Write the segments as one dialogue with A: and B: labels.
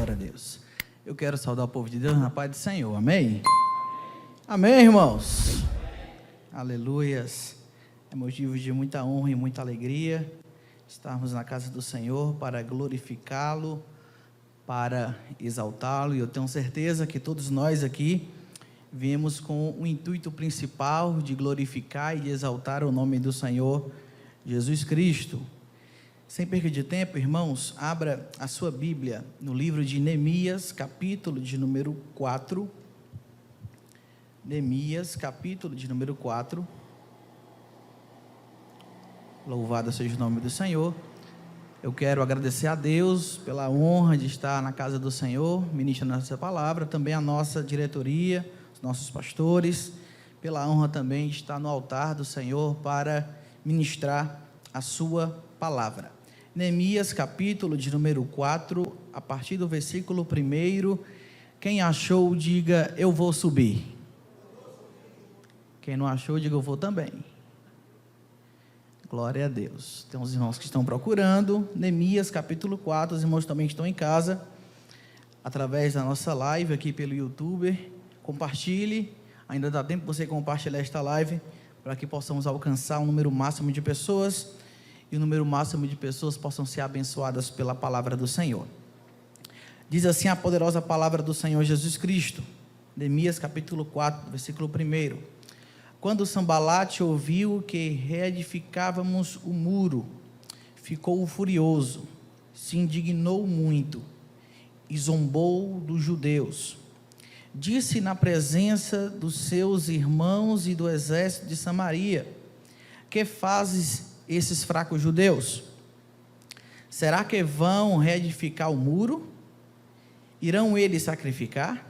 A: Glória a Deus. Eu quero saudar o povo de Deus na paz do Senhor. Amém? Amém, irmãos? Aleluias. É motivo de muita honra e muita alegria estarmos na casa do Senhor para glorificá-lo, para exaltá-lo. E eu tenho certeza que todos nós aqui viemos com o intuito principal de glorificar e de exaltar o nome do Senhor Jesus Cristo. Sem perda de tempo, irmãos, abra a sua Bíblia no livro de Neemias, capítulo de número 4. Neemias, capítulo de número 4. Louvado seja o nome do Senhor. Eu quero agradecer a Deus pela honra de estar na casa do Senhor, ministrando essa palavra, também a nossa diretoria, os nossos pastores, pela honra também de estar no altar do Senhor para ministrar a sua palavra. Neemias, capítulo de número 4, a partir do versículo 1, quem achou, diga, eu vou subir. Quem não achou, diga, eu vou também. Glória a Deus. Tem uns irmãos que estão procurando, Neemias, capítulo 4, os irmãos também estão em casa, através da nossa live aqui pelo YouTube, compartilhe, ainda dá tempo de você compartilhar esta live, para que possamos alcançar um número máximo de pessoas, e o número máximo de pessoas possam ser abençoadas pela palavra do Senhor. Diz assim a poderosa palavra do Senhor Jesus Cristo, Neemias capítulo 4, versículo 1. Quando Sambalate ouviu que reedificávamos o muro, ficou furioso, se indignou muito e zombou dos judeus. Disse na presença dos seus irmãos e do exército de Samaria: que fazes esses fracos judeus? Será que vão reedificar o muro? Irão eles sacrificar?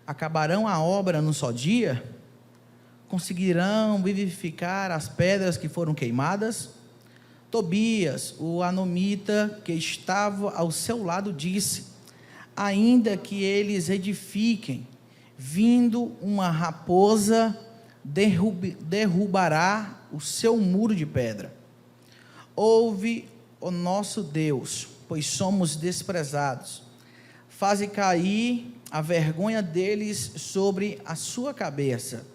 A: Acabarão a obra num só dia? Conseguirão vivificar as pedras que foram queimadas? Tobias, o anomita, que estava ao seu lado, disse: ainda que eles edifiquem, vindo uma raposa, derrubará o seu muro de pedra. Ouve, ó nosso Deus, pois somos desprezados. Faze cair a vergonha deles sobre a sua cabeça,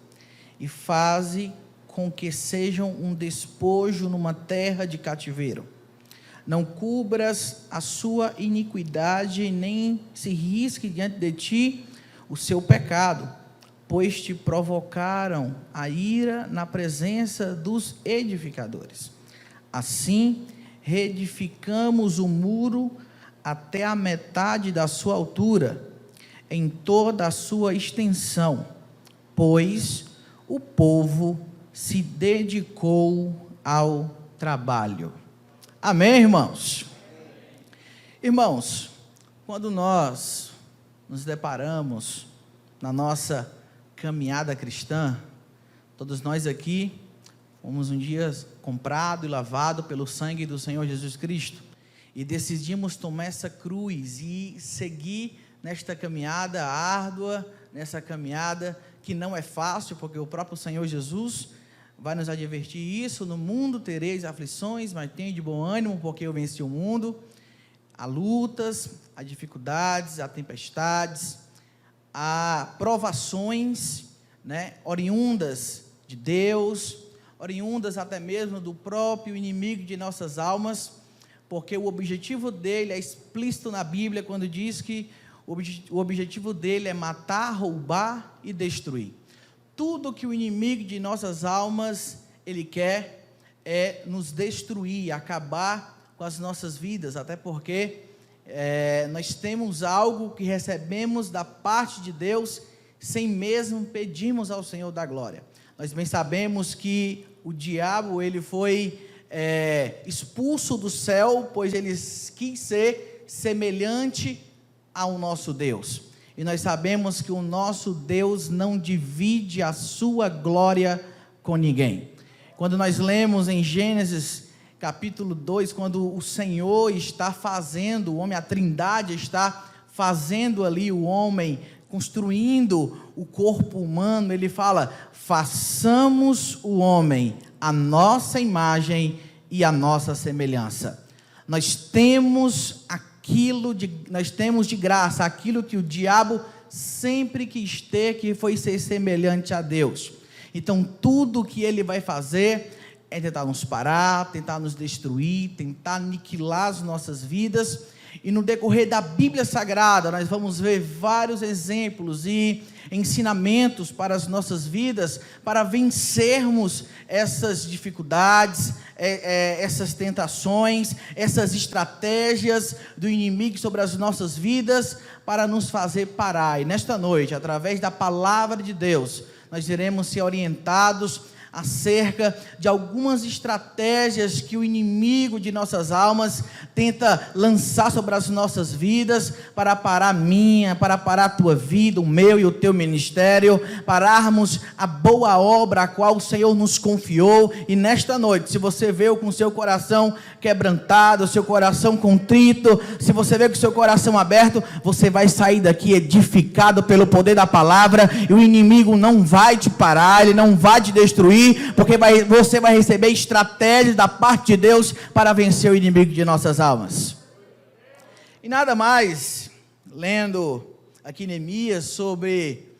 A: e faze com que sejam um despojo numa terra de cativeiro. Não cubras a sua iniquidade, nem se risque diante de ti o seu pecado, pois te provocaram a ira na presença dos edificadores. Assim, reedificamos o muro até a metade da sua altura, em toda a sua extensão, pois o povo se dedicou ao trabalho. Amém, irmãos? Irmãos, quando nós nos deparamos na nossa caminhada cristã, todos nós aqui fomos um dia comprado e lavado pelo sangue do Senhor Jesus Cristo, e decidimos tomar essa cruz e seguir nesta caminhada árdua, nessa caminhada que não é fácil, porque o próprio Senhor Jesus vai nos advertir isso: no mundo tereis aflições, mas tenha de bom ânimo, porque eu venci o mundo. Há lutas, há dificuldades, há tempestades, há provações, oriundas de Deus, oriundas até mesmo do próprio inimigo de nossas almas, porque o objetivo dele é explícito na Bíblia, quando diz que o objetivo dele é matar, roubar e destruir. Tudo que o inimigo de nossas almas, ele quer é nos destruir, acabar com as nossas vidas, até porque nós temos algo que recebemos da parte de Deus, sem mesmo pedirmos ao Senhor da glória. Nós bem sabemos que o diabo, ele foi expulso do céu, pois ele quis ser semelhante ao nosso Deus, e nós sabemos que o nosso Deus não divide a sua glória com ninguém. Quando nós lemos em Gênesis capítulo 2, quando o Senhor está fazendo o homem, a Trindade está fazendo ali o homem, construindo o corpo humano, ele fala: façamos o homem a nossa imagem e a nossa semelhança. Nós temos nós temos de graça aquilo que o diabo sempre quis ter, que foi ser semelhante a Deus. Então tudo que ele vai fazer é tentar nos parar, tentar nos destruir, tentar aniquilar as nossas vidas. E no decorrer da Bíblia Sagrada, nós vamos ver vários exemplos e ensinamentos para as nossas vidas, para vencermos essas dificuldades, essas tentações, essas estratégias do inimigo sobre as nossas vidas, para nos fazer parar. E nesta noite, através da palavra de Deus, nós iremos ser orientados acerca de algumas estratégias que o inimigo de nossas almas tenta lançar sobre as nossas vidas, para parar para parar a tua vida, o meu e o teu ministério, pararmos a boa obra a qual o Senhor nos confiou. E nesta noite, se você veio com o seu coração quebrantado, seu coração contrito, se você veio com o seu coração aberto, você vai sair daqui edificado pelo poder da palavra, e o inimigo não vai te parar, ele não vai te destruir, porque você vai receber estratégias da parte de Deus para vencer o inimigo de nossas almas. E nada mais, lendo aqui Neemias sobre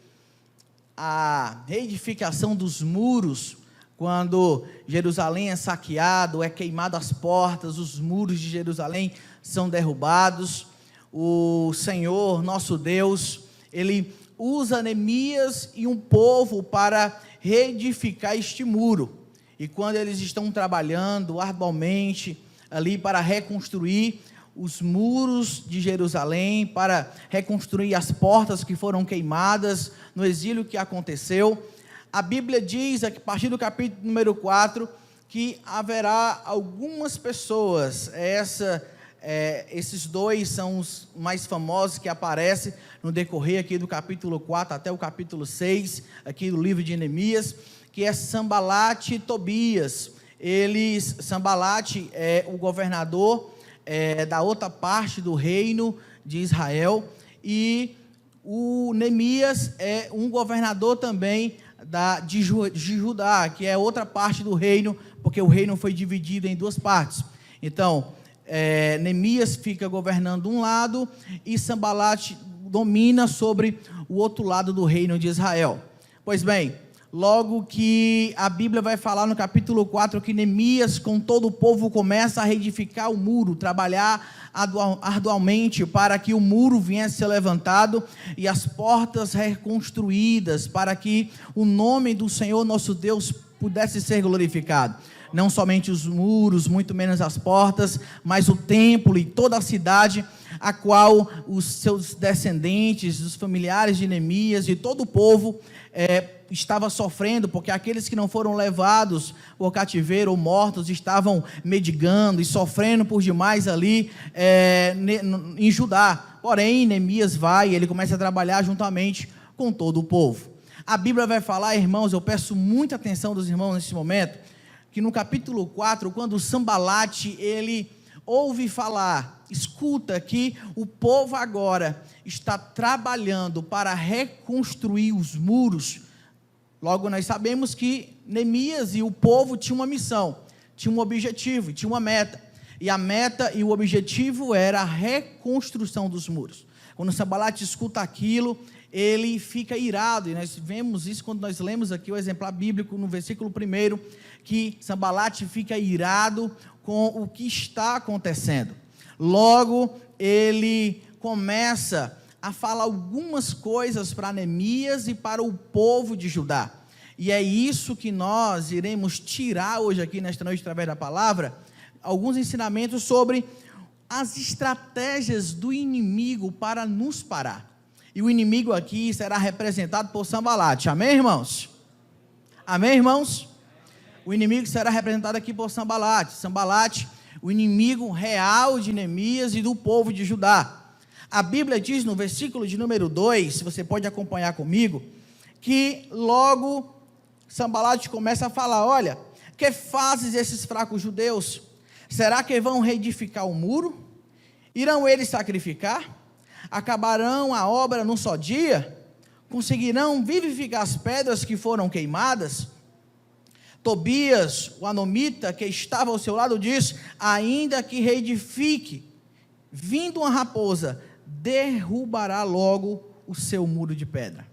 A: a reedificação dos muros, quando Jerusalém é saqueado, é queimado as portas, os muros de Jerusalém são derrubados. O Senhor, nosso Deus, Ele usa Neemias e um povo para reedificar este muro. E quando eles estão trabalhando arduamente ali para reconstruir os muros de Jerusalém, para reconstruir as portas que foram queimadas no exílio que aconteceu, a Bíblia diz, a partir do capítulo número 4, que haverá algumas pessoas, esses dois são os mais famosos que aparecem no decorrer aqui do capítulo 4 até o capítulo 6, aqui do livro de Neemias, que é Sambalate e Tobias. Sambalate é o governador da outra parte do reino de Israel, e o Neemias é um governador também de Judá, que é outra parte do reino, porque o reino foi dividido em duas partes. Então, Neemias fica governando um lado e Sambalate domina sobre o outro lado do reino de Israel. Pois bem, logo que a Bíblia vai falar no capítulo 4 que Neemias com todo o povo começa a reedificar o muro, trabalhar arduamente para que o muro viesse ser levantado e as portas reconstruídas, para que o nome do Senhor nosso Deus pudesse ser glorificado. Não somente os muros, muito menos as portas, mas o templo e toda a cidade, a qual os seus descendentes, os familiares de Neemias e todo o povo estava sofrendo, porque aqueles que não foram levados por cativeiro ou mortos estavam mendigando e sofrendo por demais ali em Judá. Porém, Neemias ele começa a trabalhar juntamente com todo o povo. A Bíblia vai falar, irmãos, eu peço muita atenção dos irmãos nesse momento, que no capítulo 4, quando Sambalate, ele ouve falar, escuta que o povo agora está trabalhando para reconstruir os muros, logo nós sabemos que Neemias e o povo tinham uma missão, tinham um objetivo, tinham uma meta, e a meta e o objetivo era a reconstrução dos muros. Quando Sambalate escuta aquilo, ele fica irado, e nós vemos isso quando nós lemos aqui o exemplar bíblico no versículo 1, que Sambalate fica irado com o que está acontecendo. Logo, ele começa a falar algumas coisas para Neemias e para o povo de Judá. E é isso que nós iremos tirar hoje aqui nesta noite, através da palavra, alguns ensinamentos sobre as estratégias do inimigo para nos parar. E o inimigo aqui será representado por Sambalate. Amém, irmãos? Amém, irmãos? O inimigo será representado aqui por Sambalate. Sambalate, o inimigo real de Neemias e do povo de Judá. A Bíblia diz no versículo de número 2, se você pode acompanhar comigo, que logo Sambalate começa a falar: olha, que fazes esses fracos judeus? Será que vão reedificar o muro? Irão eles sacrificar? Acabarão a obra num só dia? Conseguirão vivificar as pedras que foram queimadas? Tobias, o anomita, que estava ao seu lado, diz: ainda que reedifique, vindo uma raposa, derrubará logo o seu muro de pedra.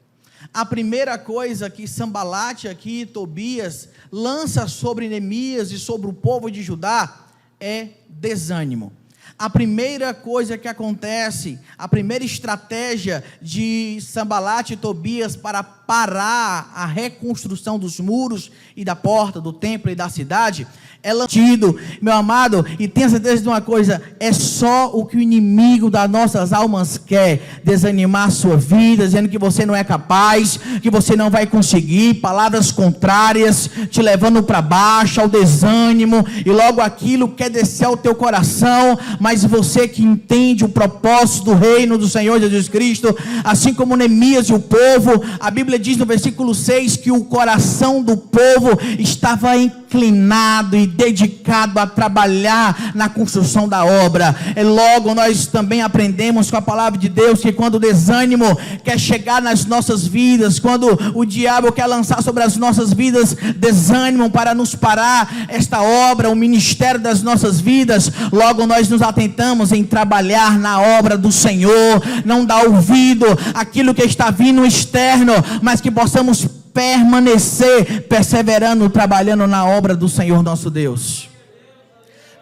A: A primeira coisa que Sambalate aqui, Tobias, lança sobre Neemias e sobre o povo de Judá é desânimo. A primeira coisa que acontece, a primeira estratégia de Sambalate e Tobias para parar a reconstrução dos muros e da porta, do templo e da cidade, é lançado, meu amado, e tenha certeza de uma coisa, é só o que o inimigo das nossas almas quer, desanimar a sua vida, dizendo que você não é capaz, que você não vai conseguir, palavras contrárias, te levando para baixo, ao desânimo, e logo aquilo quer descer ao teu coração, mas você que entende o propósito do reino do Senhor Jesus Cristo, assim como Neemias e o povo, a Bíblia diz no versículo 6, que o coração do povo estava inclinado e dedicado a trabalhar na construção da obra. E logo nós também aprendemos com a palavra de Deus que quando o desânimo quer chegar nas nossas vidas, quando o diabo quer lançar sobre as nossas vidas desânimo para nos parar esta obra, o ministério das nossas vidas, logo nós nos atentamos em trabalhar na obra do Senhor, não dar ouvido àquilo que está vindo externo, mas que possamos permanecer perseverando, trabalhando na obra do Senhor nosso Deus.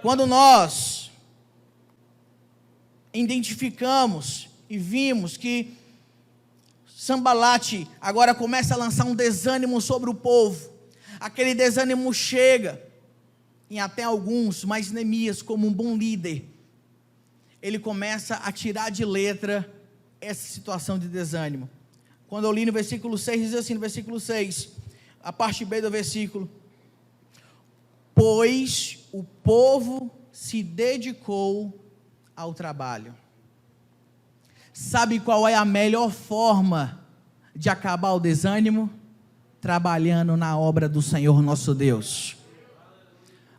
A: Quando nós identificamos e vimos que Sambalate agora começa a lançar um desânimo sobre o povo, aquele desânimo chega em até alguns, mas Neemias, como um bom líder, ele começa a tirar de letra essa situação de desânimo. Quando eu li no versículo 6, diz assim, no versículo 6, a parte B do versículo: pois o povo se dedicou ao trabalho. Sabe qual é a melhor forma de acabar o desânimo? Trabalhando na obra do Senhor nosso Deus.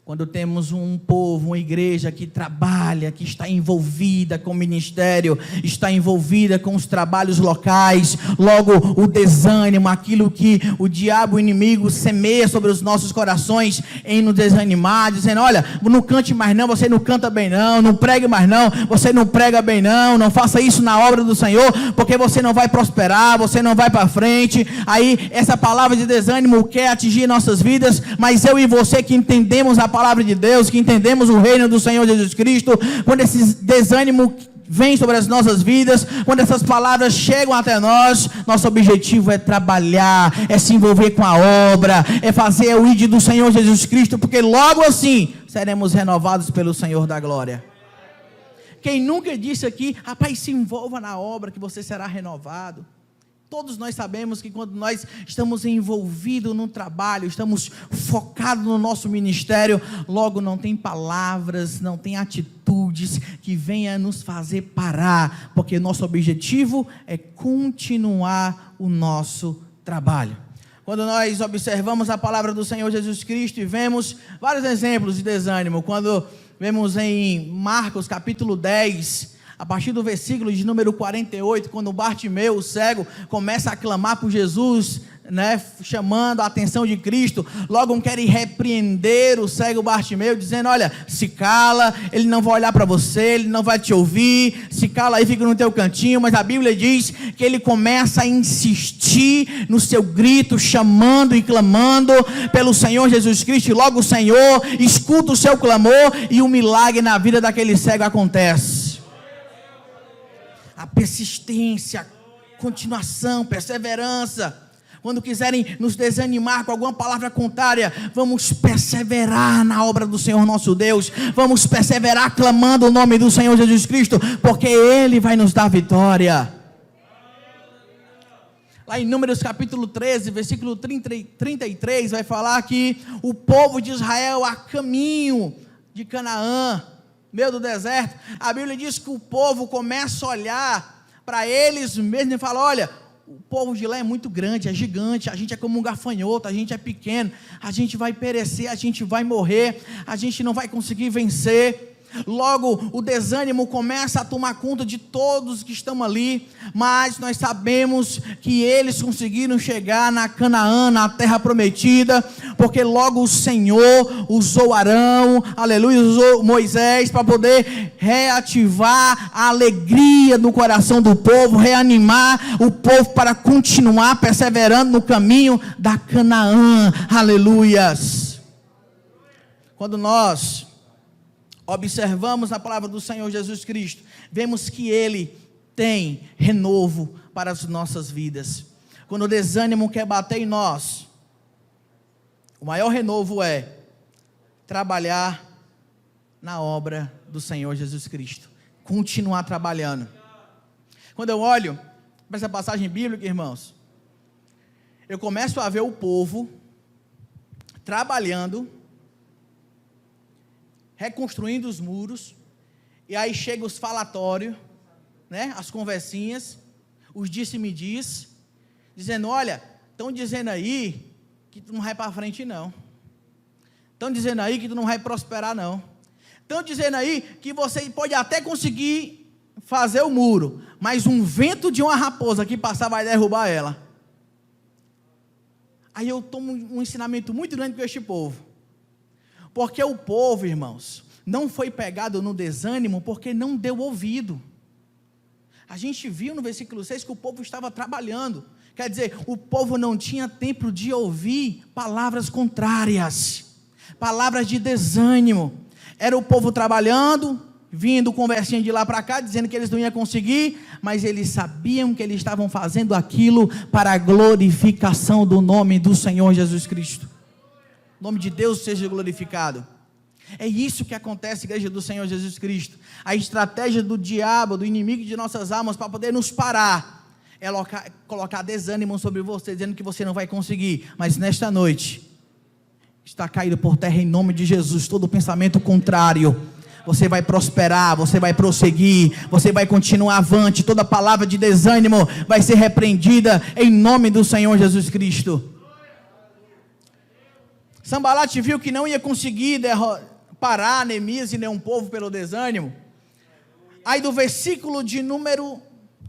A: Quando temos um povo, uma igreja que trabalha, que está envolvida com o ministério, está envolvida com os trabalhos locais, logo o desânimo, aquilo que o diabo, o inimigo, semeia sobre os nossos corações, em nos desanimar, dizendo: olha, não cante mais não, você não canta bem não, não pregue mais não, você não prega bem não, não faça isso na obra do Senhor, porque você não vai prosperar, você não vai para frente. Aí essa palavra de desânimo quer atingir nossas vidas, mas eu e você que entendemos a palavra de Deus, que entendemos o reino do Senhor Jesus Cristo, quando esse desânimo vem sobre as nossas vidas, quando essas palavras chegam até nós, nosso objetivo é trabalhar, é se envolver com a obra, é fazer o ID do Senhor Jesus Cristo, porque logo assim seremos renovados pelo Senhor da glória. Quem nunca disse aqui: rapaz, se envolva na obra que você será renovado. Todos nós sabemos que quando nós estamos envolvidos no trabalho, estamos focados no nosso ministério, logo não tem palavras, não tem atitudes que venham nos fazer parar, porque nosso objetivo é continuar o nosso trabalho. Quando nós observamos a palavra do Senhor Jesus Cristo e vemos vários exemplos de desânimo, quando vemos em Marcos capítulo 10, a partir do versículo de número 48, quando Bartimeu, o cego, começa a clamar por Jesus, chamando a atenção de Cristo, logo querem repreender o cego Bartimeu, dizendo: olha, se cala, ele não vai olhar para você, ele não vai te ouvir, se cala aí, fica no teu cantinho. Mas a Bíblia diz que ele começa a insistir no seu grito, chamando e clamando pelo Senhor Jesus Cristo, e logo o Senhor escuta o seu clamor, e o milagre na vida daquele cego acontece. A persistência, a continuação, perseverança. Quando quiserem nos desanimar com alguma palavra contrária, vamos perseverar na obra do Senhor nosso Deus, vamos perseverar clamando o nome do Senhor Jesus Cristo, porque Ele vai nos dar vitória. Lá em Números capítulo 13, versículo 33, vai falar que o povo de Israel a caminho de Canaã, meio do deserto, a Bíblia diz que o povo começa a olhar para eles mesmos e fala: olha, o povo de lá é muito grande, é gigante, a gente é como um gafanhoto, a gente é pequeno, a gente vai perecer, a gente vai morrer, a gente não vai conseguir vencer. Logo, o desânimo começa a tomar conta de todos que estão ali, mas nós sabemos que eles conseguiram chegar na Canaã, na terra prometida, porque logo o Senhor usou Arão, aleluia, usou Moisés para poder reativar a alegria no coração do povo, reanimar o povo para continuar perseverando no caminho da Canaã, aleluias. Quando nós observamos na palavra do Senhor Jesus Cristo, vemos que Ele tem renovo para as nossas vidas. Quando o desânimo quer bater em nós, o maior renovo é trabalhar na obra do Senhor Jesus Cristo, continuar trabalhando. Quando eu olho para essa passagem bíblica, irmãos, eu começo a ver o povo trabalhando, reconstruindo os muros, e aí chega os falatórios, né, as conversinhas, os disse-me-diz, dizendo: olha, estão dizendo aí que tu não vai para frente não, estão dizendo aí que tu não vai prosperar não, estão dizendo aí que você pode até conseguir fazer o muro, mas um vento de uma raposa que passar vai derrubar ela. Aí eu tomo um ensinamento muito grande com este povo, porque o povo, irmãos, não foi pegado no desânimo porque não deu ouvido. A gente viu no versículo 6 que o povo estava trabalhando, quer dizer, o povo não tinha tempo de ouvir palavras contrárias, palavras de desânimo. Era o povo trabalhando, vindo conversinha de lá para cá, dizendo que eles não iam conseguir, mas eles sabiam que eles estavam fazendo aquilo para a glorificação do nome do Senhor Jesus Cristo. O nome de Deus seja glorificado. É isso que acontece, igreja do Senhor Jesus Cristo. A estratégia do diabo, do inimigo de nossas almas, para poder nos parar, é colocar desânimo sobre você, dizendo que você não vai conseguir. Mas nesta noite, está caído por terra em nome de Jesus todo pensamento contrário. Você vai prosperar, você vai prosseguir, você vai continuar avante. Toda palavra de desânimo vai ser repreendida em nome do Senhor Jesus Cristo. Sanbalat viu que não ia conseguir parar Neemias e nenhum povo pelo desânimo. Aí do versículo de número,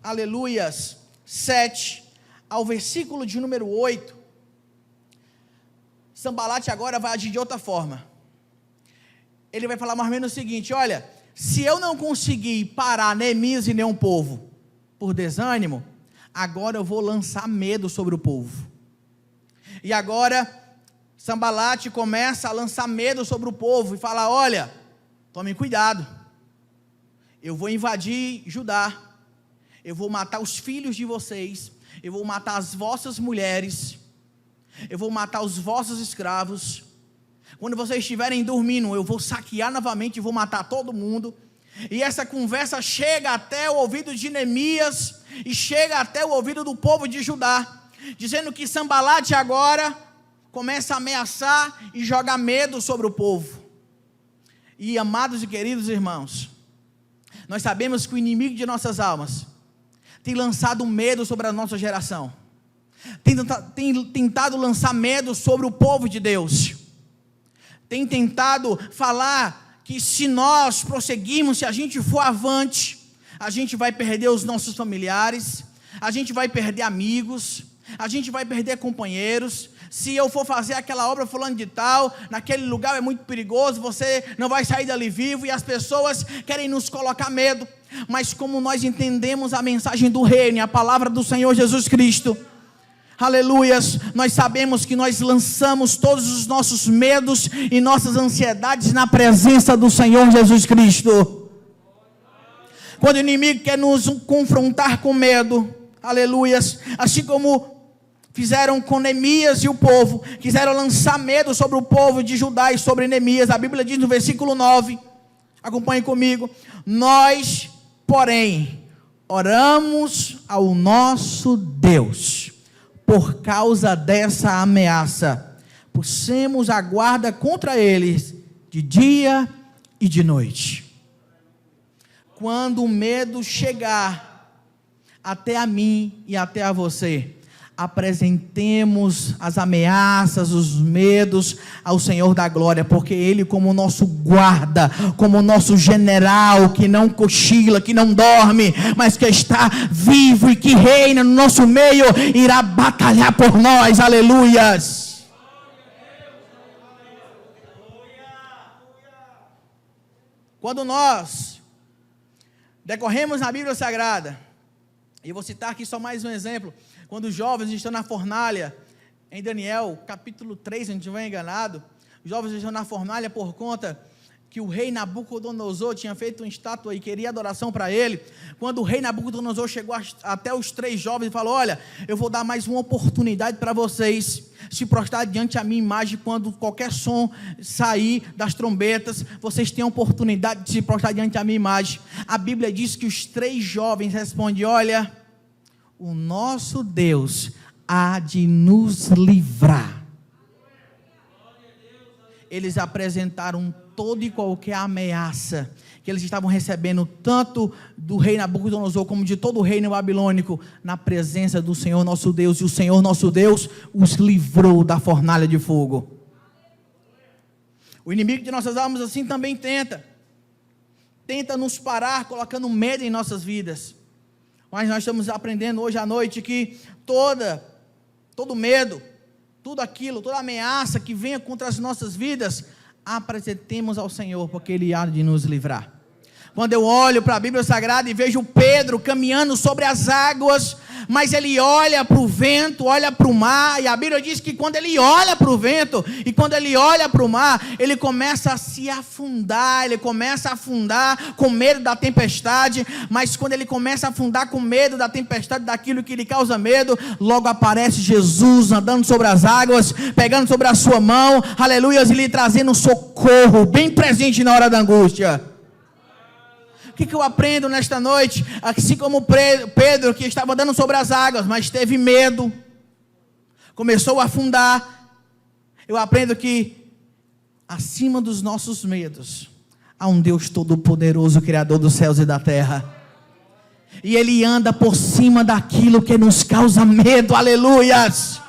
A: aleluias, 7, ao versículo de número 8, Sanbalat agora vai agir de outra forma. Ele vai falar mais ou menos o seguinte: olha, se eu não conseguir parar Neemias e nenhum povo por desânimo, agora eu vou lançar medo sobre o povo. E agora Sanbalat começa a lançar medo sobre o povo e fala: olha, tomem cuidado, eu vou invadir Judá, eu vou matar os filhos de vocês, eu vou matar as vossas mulheres, eu vou matar os vossos escravos, quando vocês estiverem dormindo, eu vou saquear novamente e vou matar todo mundo. E essa conversa chega até o ouvido de Neemias e chega até o ouvido do povo de Judá, dizendo que Sanbalat agora começa a ameaçar e jogar medo sobre o povo. E amados e queridos irmãos, nós sabemos que o inimigo de nossas almas tem lançado medo sobre a nossa geração, tem tentado lançar medo sobre o povo de Deus, tem tentado falar que se nós prosseguirmos, se a gente for avante, a gente vai perder os nossos familiares, a gente vai perder amigos, a gente vai perder companheiros. Se eu for fazer aquela obra fulano de tal, naquele lugar é muito perigoso, você não vai sair dali vivo, e as pessoas querem nos colocar medo. Mas como nós entendemos a mensagem do reino, a palavra do Senhor Jesus Cristo, aleluias, nós sabemos que nós lançamos todos os nossos medos e nossas ansiedades na presença do Senhor Jesus Cristo. Quando o inimigo quer nos confrontar com medo, aleluias, assim como fizeram com Neemias e o povo, quiseram lançar medo sobre o povo de Judá e sobre Neemias, a Bíblia diz no versículo 9, acompanhe comigo: nós, porém, oramos ao nosso Deus, por causa dessa ameaça, puxemos a guarda contra eles, de dia e de noite. Quando o medo chegar até a mim e até a você, Apresentemos as ameaças, os medos ao Senhor da glória, porque Ele, como nosso guarda, como nosso general, que não cochila, que não dorme, mas que está vivo e que reina no nosso meio, irá batalhar por nós. Aleluias. Quando nós decorremos na Bíblia Sagrada, e eu vou citar aqui só mais um exemplo, quando os jovens estão na fornalha, em Daniel, capítulo 3, se não estiver enganado, os jovens estão na fornalha por conta que o rei Nabucodonosor tinha feito uma estátua e queria adoração para ele. Quando o rei Nabucodonosor chegou até os 3 jovens e falou: olha, eu vou dar mais uma oportunidade para vocês se prostrar diante da minha imagem. Quando qualquer som sair das trombetas, vocês têm a oportunidade de se prostrar diante da minha imagem. A Bíblia diz que os 3 jovens respondem: olha, o nosso Deus há de nos livrar. Eles apresentaram toda e qualquer ameaça que eles estavam recebendo, tanto do rei Nabucodonosor como de todo o reino babilônico, na presença do Senhor nosso Deus. E o Senhor nosso Deus os livrou da fornalha de fogo. O inimigo de nossas almas assim também tenta nos parar, colocando medo em nossas vidas. Mas nós estamos aprendendo hoje à noite que todo medo, tudo aquilo, toda ameaça que venha contra as nossas vidas, apresentemos ao Senhor, porque Ele há de nos livrar. Quando eu olho para a Bíblia Sagrada e vejo Pedro caminhando sobre as águas, mas ele olha para o vento, olha para o mar, e a Bíblia diz que quando ele olha para o vento, e quando ele olha para o mar, ele começa a se afundar, ele começa a afundar com medo da tempestade, mas quando ele começa a afundar com medo da tempestade, daquilo que lhe causa medo, logo aparece Jesus andando sobre as águas, pegando sobre a sua mão, aleluia, e lhe trazendo socorro, bem presente na hora da angústia. O que eu aprendo nesta noite? Assim como Pedro, que estava andando sobre as águas, mas teve medo, começou a afundar, eu aprendo que acima dos nossos medos há um Deus todo-poderoso, Criador dos céus e da terra, e Ele anda por cima daquilo que nos causa medo. Aleluias.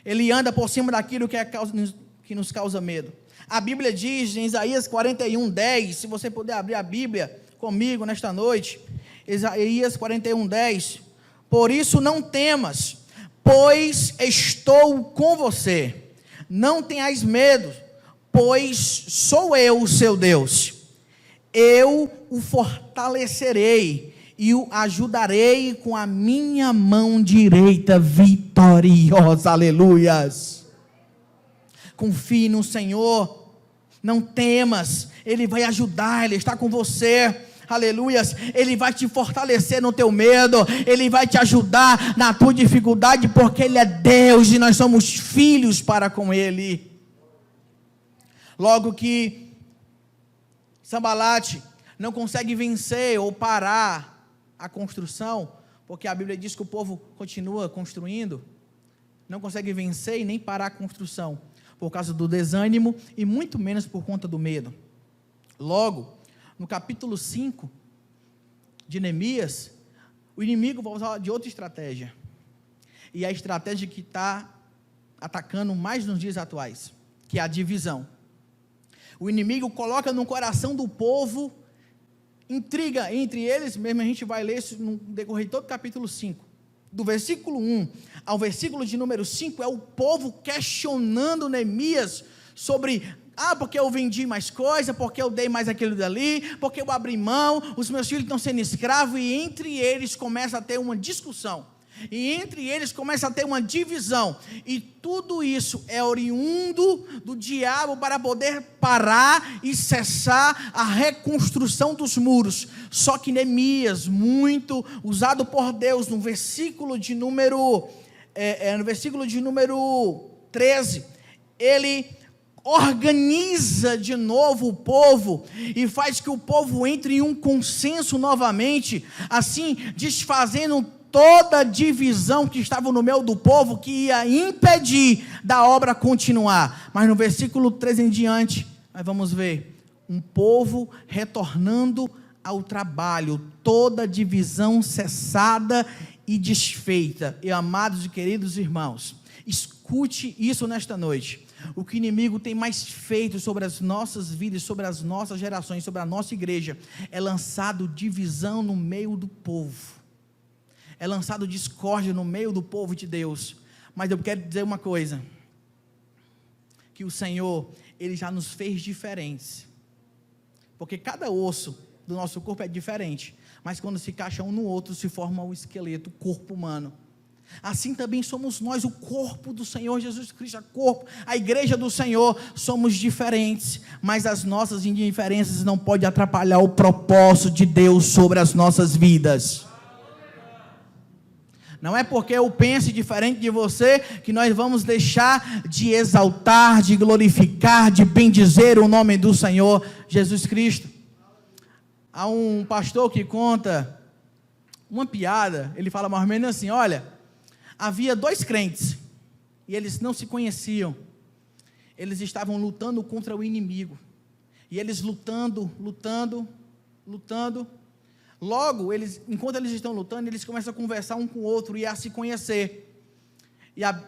A: Ele anda por cima daquilo que nos causa medo. A Bíblia diz em Isaías 41:10, se você puder abrir a Bíblia comigo nesta noite, Isaías 41:10, por isso não temas, pois estou com você, não tenhas medo, pois sou eu o seu Deus, eu o fortalecerei e o ajudarei com a minha mão direita vitoriosa. Aleluias. Confie no Senhor, não temas, Ele vai ajudar, Ele está com você, aleluias, Ele vai te fortalecer no teu medo, Ele vai te ajudar na tua dificuldade, porque Ele é Deus e nós somos filhos para com Ele. Logo que Sambalate não consegue vencer ou parar a construção, porque a Bíblia diz que o povo continua construindo, não consegue vencer e nem parar a construção, por causa do desânimo e muito menos por conta do medo. Logo, no capítulo 5 de Neemias, o inimigo vai usar de outra estratégia, e a estratégia que está atacando mais nos dias atuais, que é a divisão. O inimigo coloca no coração do povo intriga entre eles, mesmo a gente vai ler isso no decorrer de todo o capítulo 5. Do versículo 1 ao versículo de número 5, é o povo questionando Neemias sobre, porque eu vendi mais coisa, porque eu dei mais aquilo dali, porque eu abri mão, os meus filhos estão sendo escravos, e entre eles começa a ter uma discussão, e entre eles começa a ter uma divisão, e tudo isso é oriundo do diabo para poder parar e cessar a reconstrução dos muros. Só que Neemias, muito usado por Deus, no versículo de número 13, ele organiza de novo o povo e faz que o povo entre em um consenso novamente, assim desfazendo toda a divisão que estava no meio do povo, que ia impedir da obra continuar. Mas no versículo 13 em diante, nós vamos ver um povo retornando ao trabalho, toda a divisão cessada e desfeita. E amados e queridos irmãos, escute isso nesta noite. O que o inimigo tem mais feito sobre as nossas vidas, sobre as nossas gerações, sobre a nossa igreja, é lançado divisão no meio do povo, é lançado discórdia no meio do povo de Deus. Mas eu quero dizer uma coisa, que o Senhor, Ele já nos fez diferentes, porque cada osso do nosso corpo é diferente, mas quando se encaixa um no outro, se forma o esqueleto, o corpo humano. Assim também somos nós, o corpo do Senhor Jesus Cristo, a igreja do Senhor. Somos diferentes, mas as nossas indiferenças não podem atrapalhar o propósito de Deus sobre as nossas vidas. Não é porque eu pense diferente de você, que nós vamos deixar de exaltar, de glorificar, de bendizer o nome do Senhor Jesus Cristo. Há um pastor que conta uma piada, ele fala mais ou menos assim: olha, havia 2 crentes, e eles não se conheciam, eles estavam lutando contra o inimigo, e eles lutando, logo, enquanto eles estão lutando, eles começam a conversar um com o outro, e a se conhecer,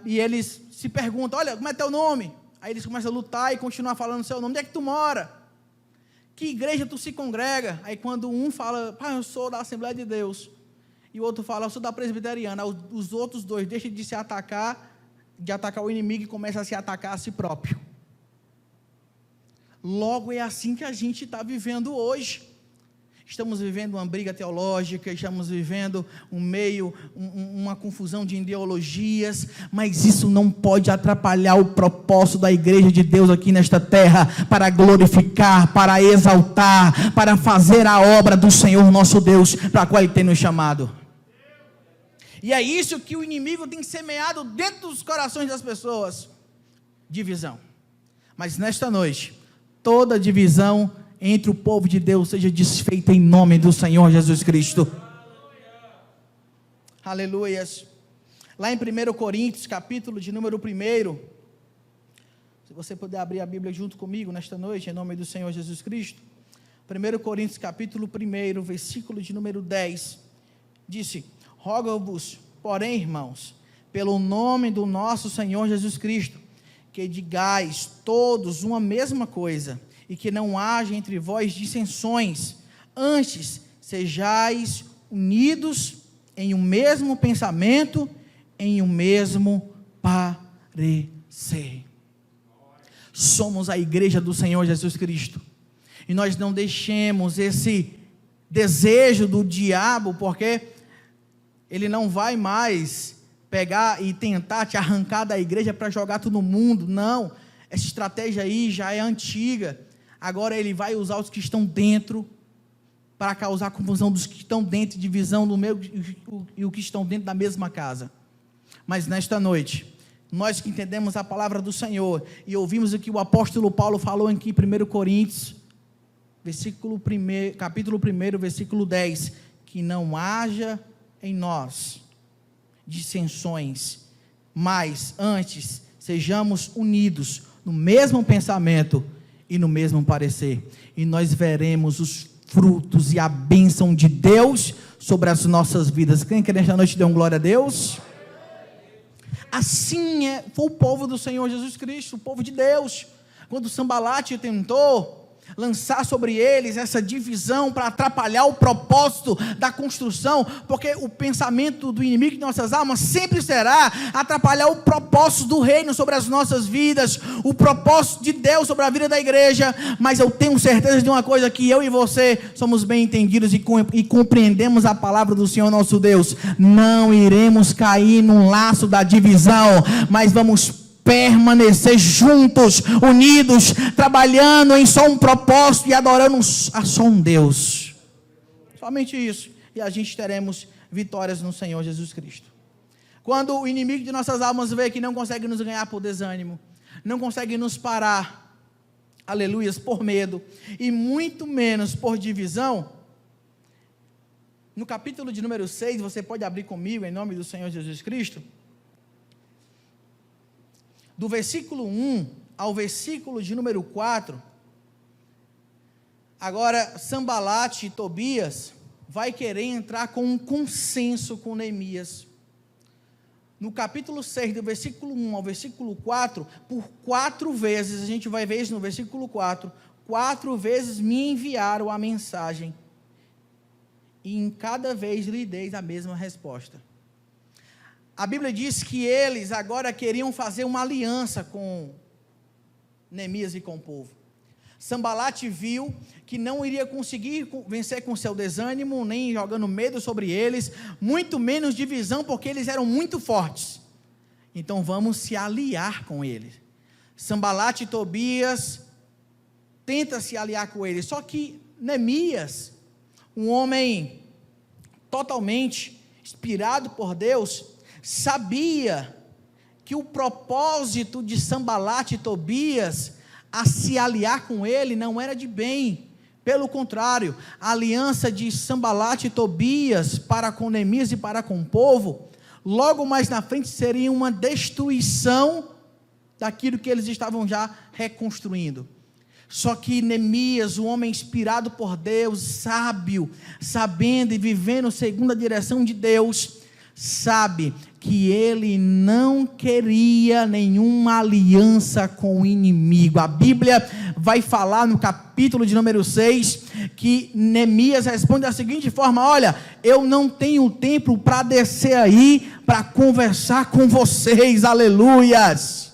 A: e eles se perguntam: olha, como é teu nome? Aí eles começam a lutar, e continuar falando o seu nome. Onde é que tu mora? Que igreja tu se congrega? Aí quando um fala: eu sou da Assembleia de Deus, e o outro fala: eu sou da Presbiteriana. Os outros 2 deixam de atacar o inimigo, e começam a se atacar a si próprio. Logo, é assim que a gente está vivendo hoje. Estamos vivendo uma briga teológica, estamos vivendo uma confusão de ideologias, mas isso não pode atrapalhar o propósito da igreja de Deus aqui nesta terra, para glorificar, para exaltar, para fazer a obra do Senhor nosso Deus, para a qual Ele tem nos chamado. E é isso que o inimigo tem semeado dentro dos corações das pessoas: divisão. Mas nesta noite, toda divisão entre o povo de Deus seja desfeita em nome do Senhor Jesus Cristo. Aleluias. Lá em 1 Coríntios, capítulo de número 1, se você puder abrir a Bíblia junto comigo nesta noite, em nome do Senhor Jesus Cristo. 1 Coríntios, capítulo 1, versículo de número 10, disse: rogo-vos, porém, irmãos, pelo nome do nosso Senhor Jesus Cristo, que digais todos uma mesma coisa, e que não haja entre vós dissensões, antes sejais unidos em um mesmo pensamento, em um mesmo parecer. Somos a igreja do Senhor Jesus Cristo, e nós não deixemos esse desejo do diabo, porque ele não vai mais pegar e tentar te arrancar da igreja para jogar tu no mundo. Não, essa estratégia aí já é antiga. Agora ele vai usar os que estão dentro, para causar confusão dos que estão dentro, divisão no meio, e os que estão dentro da mesma casa. Mas nesta noite, nós que entendemos a palavra do Senhor, e ouvimos o que o apóstolo Paulo falou aqui em 1 Coríntios, capítulo 1, versículo 10, que não haja em nós dissensões, mas antes sejamos unidos no mesmo pensamento e no mesmo parecer, e nós veremos os frutos e a bênção de Deus sobre as nossas vidas. Quem quer nesta noite dê um glória a Deus? Assim foi o povo do Senhor Jesus Cristo, o povo de Deus, quando Sambalate tentou lançar sobre eles essa divisão para atrapalhar o propósito da construção, porque o pensamento do inimigo de nossas almas sempre será atrapalhar o propósito do reino sobre as nossas vidas, o propósito de Deus sobre a vida da igreja. Mas eu tenho certeza de uma coisa, que eu e você somos bem entendidos e compreendemos a palavra do Senhor nosso Deus. Não iremos cair num laço da divisão, mas vamos permanecer juntos, unidos, trabalhando em só um propósito e adorando a só um Deus. Somente isso, e a gente teremos vitórias no Senhor Jesus Cristo. Quando o inimigo de nossas almas vê que não consegue nos ganhar por desânimo, não consegue nos parar, aleluias, por medo, e muito menos por divisão, no capítulo de número 6, você pode abrir comigo, em nome do Senhor Jesus Cristo, do versículo 1 ao versículo de número 4, agora Sambalate e Tobias vai querer entrar com um consenso com Neemias. No capítulo 6, do versículo 1 ao versículo 4, por 4 vezes, a gente vai ver isso no versículo 4, 4 vezes me enviaram a mensagem, e em cada vez lhe dei a mesma resposta. A Bíblia diz que eles agora queriam fazer uma aliança com Neemias e com o povo. Sanbalate viu que não iria conseguir vencer com seu desânimo, nem jogando medo sobre eles, muito menos divisão, porque eles eram muito fortes. Então vamos se aliar com eles. Sanbalate e Tobias tenta se aliar com eles, só que Neemias, um homem totalmente inspirado por Deus, sabia que o propósito de Sanbalate e Tobias a se aliar com ele não era de bem, pelo contrário, a aliança de Sanbalate e Tobias para com Neemias e para com o povo, logo mais na frente seria uma destruição daquilo que eles estavam já reconstruindo. Só que Neemias, um homem inspirado por Deus, sábio, sabendo e vivendo segundo a direção de Deus, sabe que ele não queria nenhuma aliança com o inimigo. A Bíblia vai falar no capítulo de número 6, que Neemias responde da seguinte forma: olha, eu não tenho tempo para descer aí, para conversar com vocês, aleluias.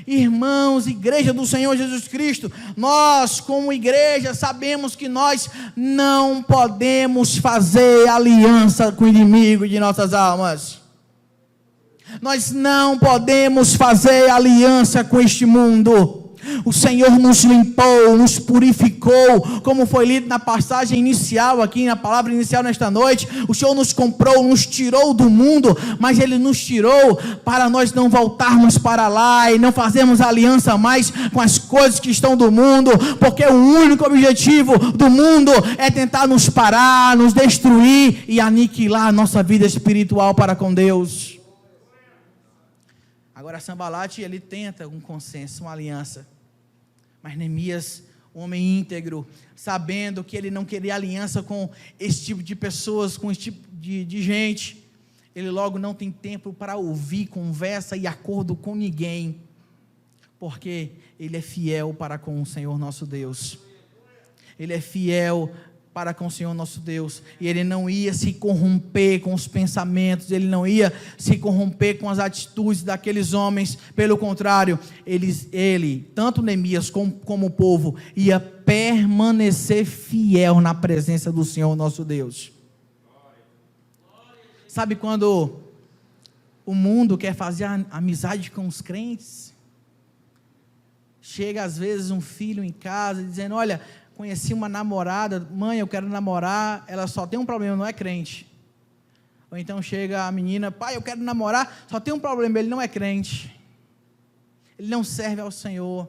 A: Irmãos, igreja do Senhor Jesus Cristo, nós como igreja sabemos que nós não podemos fazer aliança com o inimigo de nossas almas. Nós não podemos fazer aliança com este mundo. O Senhor nos limpou, nos purificou, como foi lido na passagem inicial aqui, na palavra inicial nesta noite. O Senhor nos comprou, nos tirou do mundo, mas Ele nos tirou para nós não voltarmos para lá e não fazermos aliança mais com as coisas que estão do mundo, porque o único objetivo do mundo é tentar nos parar, nos destruir e aniquilar a nossa vida espiritual para com Deus. Agora Sanbalate, ele tenta um consenso, uma aliança, mas Neemias, um homem íntegro, sabendo que ele não queria aliança com esse tipo de pessoas, com esse tipo de gente, ele logo não tem tempo para ouvir conversa e acordo com ninguém, porque ele é fiel para com o Senhor nosso Deus. Ele é fiel para com o Senhor nosso Deus, e ele não ia se corromper com os pensamentos, ele não ia se corromper com as atitudes daqueles homens, pelo contrário, ele tanto Neemias como o povo, ia permanecer fiel na presença do Senhor nosso Deus. Sabe quando o mundo quer fazer amizade com os crentes? Chega às vezes um filho em casa dizendo: olha, conheci uma namorada, mãe, eu quero namorar, ela só tem um problema, não é crente. Ou então chega a menina: pai, eu quero namorar, só tem um problema, ele não é crente, ele não serve ao Senhor.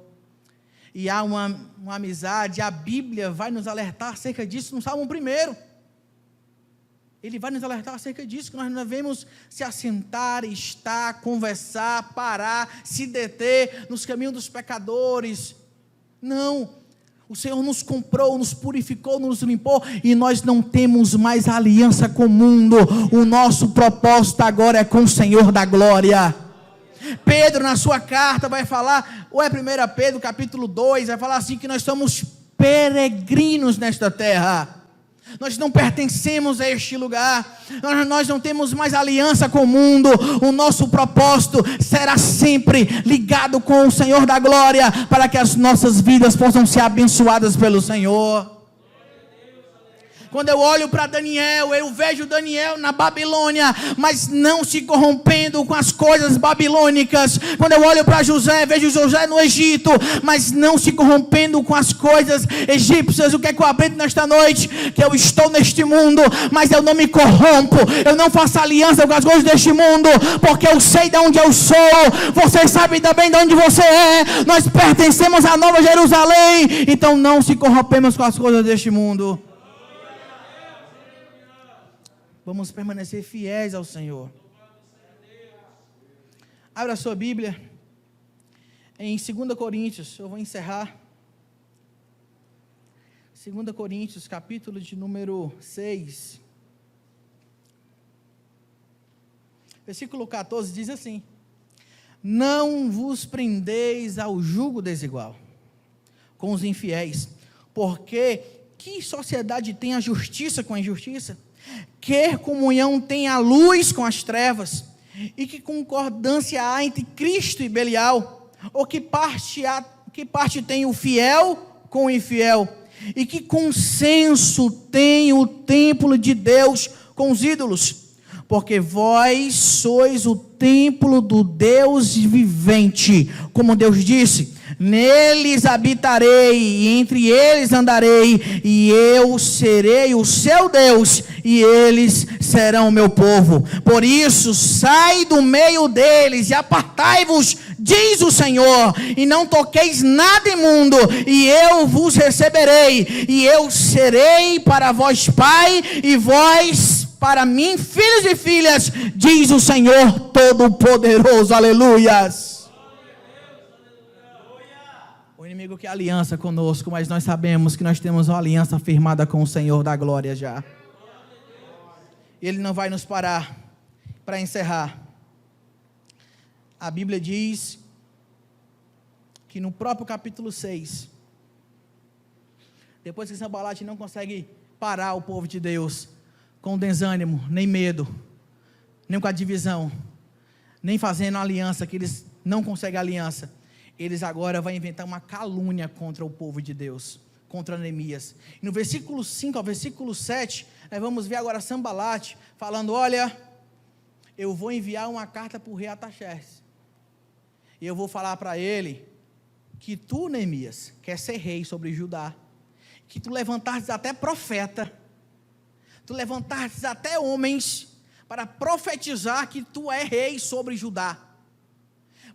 A: E há uma amizade, a Bíblia vai nos alertar acerca disso no Salmo 1. Ele vai nos alertar acerca disso, que nós não devemos se assentar, estar, conversar, parar, se deter nos caminhos dos pecadores. Não. O Senhor nos comprou, nos purificou, nos limpou, e nós não temos mais aliança com o mundo. O nosso propósito agora é com o Senhor da glória. Pedro, na sua carta, vai falar, ou é 1 Pedro, capítulo 2, vai falar assim, que nós somos peregrinos nesta terra. Nós não pertencemos a este lugar, nós não temos mais aliança com o mundo. O nosso propósito será sempre ligado com o Senhor da glória, para que as nossas vidas possam ser abençoadas pelo Senhor. Quando eu olho para Daniel, eu vejo Daniel na Babilônia, mas não se corrompendo com as coisas babilônicas. Quando eu olho para José, vejo José no Egito, mas não se corrompendo com as coisas egípcias. O que é que eu aprendo nesta noite? Que eu estou neste mundo, mas eu não me corrompo, eu não faço aliança com as coisas deste mundo, porque eu sei de onde eu sou, você sabe também de onde você é. Nós pertencemos à Nova Jerusalém, então não se corrompemos com as coisas deste mundo. Vamos permanecer fiéis ao Senhor. Abra a sua Bíblia em 2 Coríntios, eu vou encerrar. 2 Coríntios, capítulo de número 6, versículo 14, diz assim: não vos prendeis ao jugo desigual com os infiéis, porque que sociedade tem a justiça com a injustiça? Que comunhão tem a luz com as trevas? E que concordância há entre Cristo e Belial? Ou que parte tem o fiel com o infiel? E que consenso tem o templo de Deus com os ídolos? Porque vós sois o templo do Deus vivente, como Deus disse: neles habitarei, e entre eles andarei, e eu serei o seu Deus, e eles serão o meu povo. Por isso, sai do meio deles e apartai-vos, diz o Senhor, e não toqueis nada imundo, e eu vos receberei, e eu serei para vós pai, e vós para mim filhos e filhas, diz o Senhor Todo-Poderoso. Aleluias. O inimigo quer aliança conosco, mas nós sabemos que nós temos uma aliança firmada com o Senhor da glória já. Ele não vai nos parar. Para encerrar, a Bíblia diz que no próprio capítulo 6, depois que Sanbalat não consegue parar o povo de Deus com desânimo, nem medo, nem com a divisão, nem fazendo aliança, que eles não conseguem aliança, eles agora vão inventar uma calúnia contra o povo de Deus, contra Neemias. E no versículo 5 ao versículo 7, nós vamos ver agora Sanbalat falando: olha, eu vou enviar uma carta para o rei Artaxerxes, e eu vou falar para ele que tu, Neemias, quer ser rei sobre Judá, que tu levantastes até profeta, tu levantastes até homens para profetizar que tu é rei sobre Judá,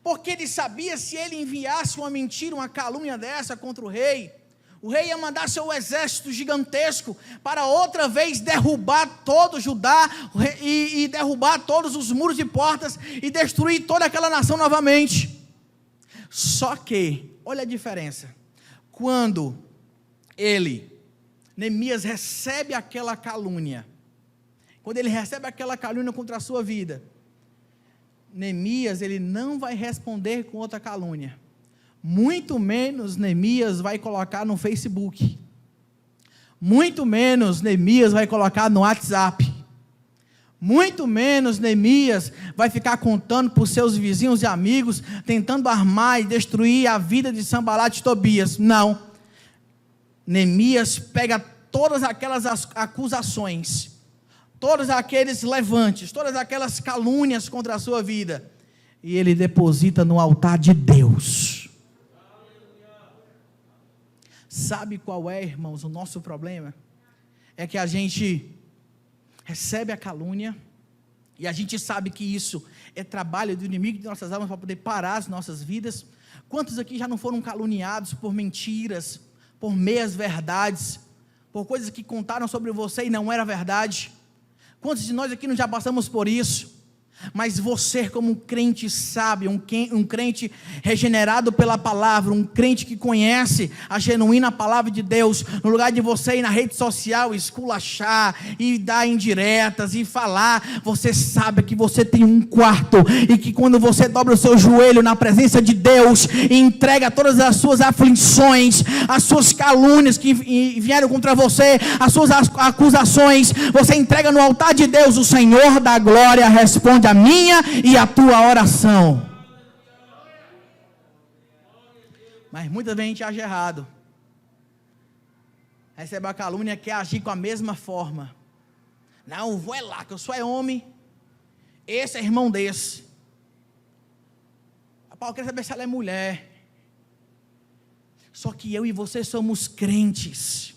A: porque ele sabia, se ele enviasse uma mentira, uma calúnia dessa contra o rei ia mandar seu exército gigantesco para outra vez derrubar todo Judá e derrubar todos os muros e portas e destruir toda aquela nação novamente. Só que, olha a diferença, quando Neemias recebe aquela calúnia, quando ele recebe aquela calúnia contra a sua vida, Neemias, ele não vai responder com outra calúnia, muito menos Neemias vai colocar no Facebook, muito menos Neemias vai colocar no WhatsApp, muito menos Neemias vai ficar contando para os seus vizinhos e amigos, tentando armar e destruir a vida de Sanbalat e Tobias. Não, Neemias pega todas aquelas acusações, todos aqueles levantes, todas aquelas calúnias contra a sua vida, e ele deposita no altar de Deus. Sabe qual é, irmãos, o nosso problema? É que a gente recebe a calúnia, e a gente sabe que isso é trabalho do inimigo de nossas almas para poder parar as nossas vidas. Quantos aqui já não foram caluniados por mentiras, por meias verdades, por coisas que contaram sobre você e não era verdade? Quantos de nós aqui não já passamos por isso? Mas você, como um crente sábio, um crente regenerado pela palavra, um crente que conhece a genuína palavra de Deus, no lugar de você ir na rede social esculachar e dar indiretas e falar, você sabe que você tem um quarto, e que quando você dobra o seu joelho na presença de Deus e entrega todas as suas aflições, as suas calúnias que vieram contra você, as suas acusações, você entrega no altar de Deus, o Senhor da glória responde a minha e a tua oração. Mas muita gente age errado, recebe a calúnia, quer agir com a mesma forma. Não, vou é lá, que eu sou homem, esse é irmão desse. Rapaz, eu quero saber se ela é mulher. Só que eu e você somos crentes.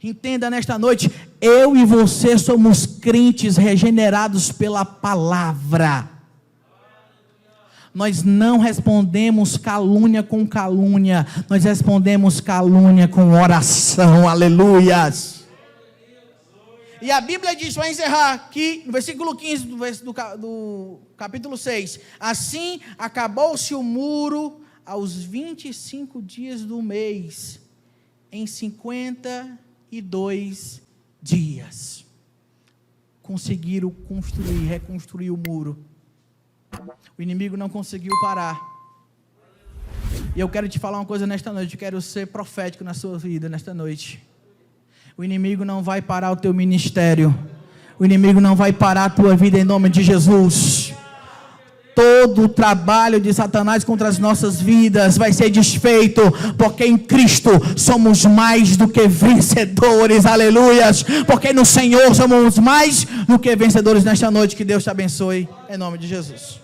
A: Entenda nesta noite, eu e você somos crentes regenerados pela palavra. Nós não respondemos calúnia com calúnia, nós respondemos calúnia com oração, aleluias. E a Bíblia diz, vai encerrar aqui, no versículo 15 do capítulo 6, assim acabou-se o muro aos 25 dias do mês, em 52 dias, conseguiram reconstruir o muro. O inimigo não conseguiu parar. E eu quero te falar uma coisa nesta noite, eu quero ser profético na sua vida nesta noite. O inimigo não vai parar o teu ministério. O inimigo não vai parar a tua vida em nome de Jesus. Todo o trabalho de Satanás contra as nossas vidas vai ser desfeito, porque em Cristo somos mais do que vencedores, aleluias, porque no Senhor somos mais do que vencedores nesta noite. Que Deus te abençoe, em nome de Jesus.